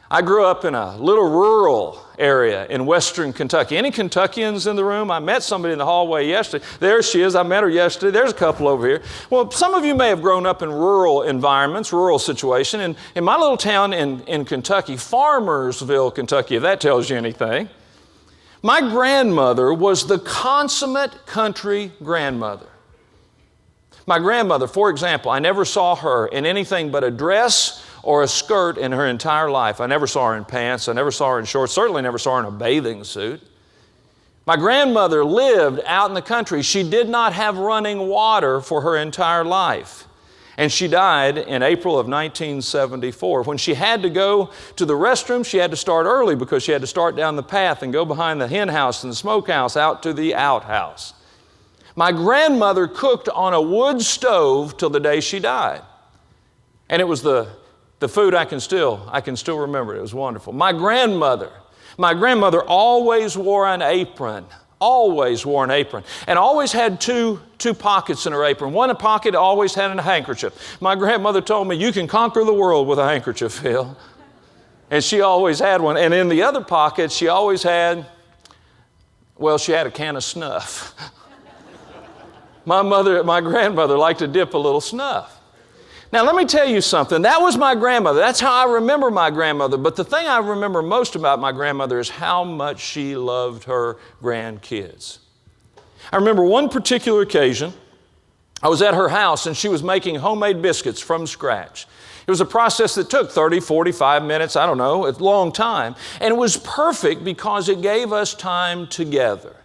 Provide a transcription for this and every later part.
I grew up in a little rural area in western Kentucky. Any Kentuckians in the room? I met somebody in the hallway yesterday. There she is. I met her yesterday. There's a couple over here. Well, some of you may have grown up in rural environments, rural situation. And in my little town in Kentucky, Farmersville, Kentucky, if that tells you anything, my grandmother was the consummate country grandmother. My grandmother, for example, I never saw her in anything but a dress or a skirt in her entire life. I never saw her in pants. I never saw her in shorts. Certainly never saw her in a bathing suit. My grandmother lived out in the country. She did not have running water for her entire life. And she died in April of 1974. When she had to go to the restroom, she had to start early because she had to start down the path and go behind the henhouse and the smokehouse out to the outhouse. My grandmother cooked on a wood stove till the day she died. And it was the food I can still remember it. It was wonderful. My grandmother always wore an apron. Always wore an apron. And always had two pockets in her apron. One pocket always had a handkerchief. My grandmother told me, you can conquer the world with a handkerchief, Phil. And she always had one. And in the other pocket, she always had, she had a can of snuff. My grandmother liked to dip a little snuff. Now, let me tell you something. That was my grandmother. That's how I remember my grandmother. But the thing I remember most about my grandmother is how much she loved her grandkids. I remember one particular occasion, I was at her house and she was making homemade biscuits from scratch. It was a process that took 30, 45 minutes, I don't know, a long time. And it was perfect because it gave us time together.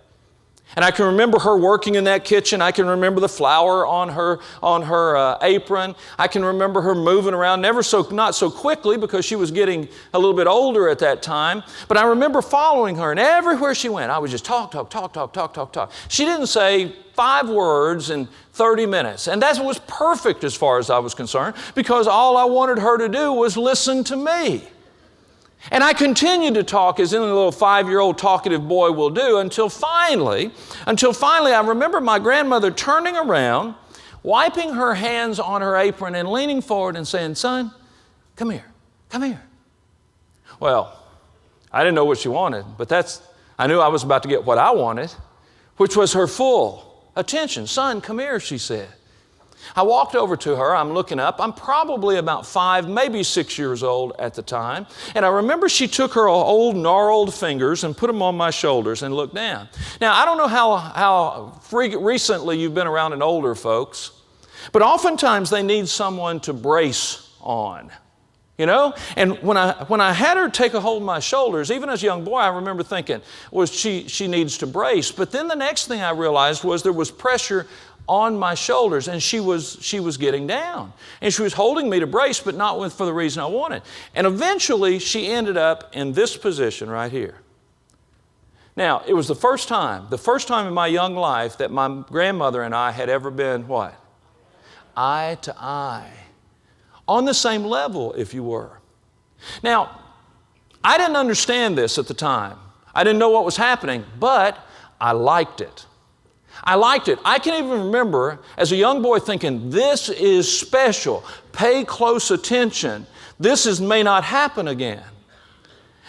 And I can remember her working in that kitchen. I can remember the flour on her apron. I can remember her moving around, not so quickly because she was getting a little bit older at that time. But I remember following her, and everywhere she went, I would just talk. She didn't say 5 words in 30 minutes. And that was perfect as far as I was concerned because all I wanted her to do was listen to me. And I continued to talk as any little 5-year-old talkative boy will do until finally I remember my grandmother turning around, wiping her hands on her apron and leaning forward and saying, son, come here. Well, I didn't know what she wanted, but I knew I was about to get what I wanted, which was her full attention. Son, come here, she said. I walked over to her, I'm looking up, I'm probably about 5, maybe 6 years old at the time, and I remember she took her old gnarled fingers and put them on my shoulders and looked down. Now, I don't know how recently you've been around an older folks, but oftentimes they need someone to brace on. You know? And when I had her take a hold of my shoulders, even as a young boy, I remember thinking, she needs to brace. But then the next thing I realized was there was pressure on my shoulders, and she was getting down. And she was holding me to brace, but not for the reason I wanted. And eventually, she ended up in this position right here. Now, it was the first time in my young life that my grandmother and I had ever been what? Eye to eye. On the same level, if you were. Now, I didn't understand this at the time. I didn't know what was happening, but I liked it. I can even remember as a young boy thinking, this is special. Pay close attention. This may not happen again.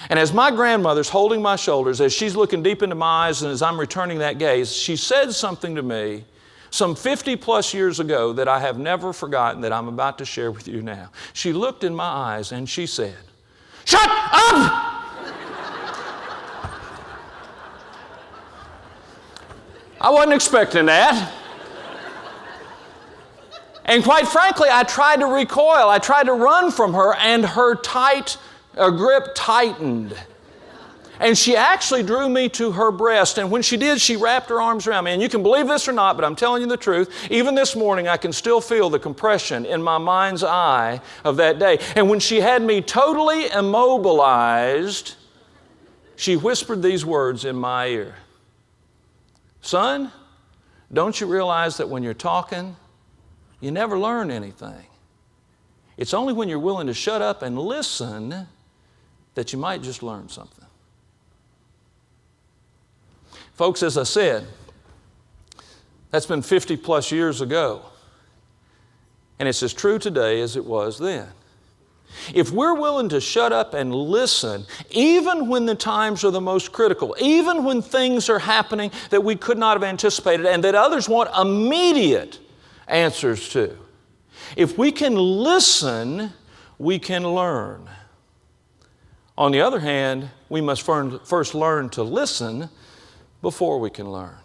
And as my grandmother's holding my shoulders, as she's looking deep into my eyes and as I'm returning that gaze, she said something to me some 50 plus years ago that I have never forgotten that I'm about to share with you now. She looked in my eyes and she said, "Shut up!" I wasn't expecting that. And quite frankly, I tried to recoil. I tried to run from her, and her grip tightened. And she actually drew me to her breast. And when she did, she wrapped her arms around me. And you can believe this or not, but I'm telling you the truth. Even this morning, I can still feel the compression in my mind's eye of that day. And when she had me totally immobilized, she whispered these words in my ear. Son, don't you realize that when you're talking, you never learn anything? It's only when you're willing to shut up and listen that you might just learn something. Folks, as I said, that's been 50 plus years ago. And it's as true today as it was then. If we're willing to shut up and listen, even when the times are the most critical, even when things are happening that we could not have anticipated and that others want immediate answers to, if we can listen, we can learn. On the other hand, we must first learn to listen before we can learn.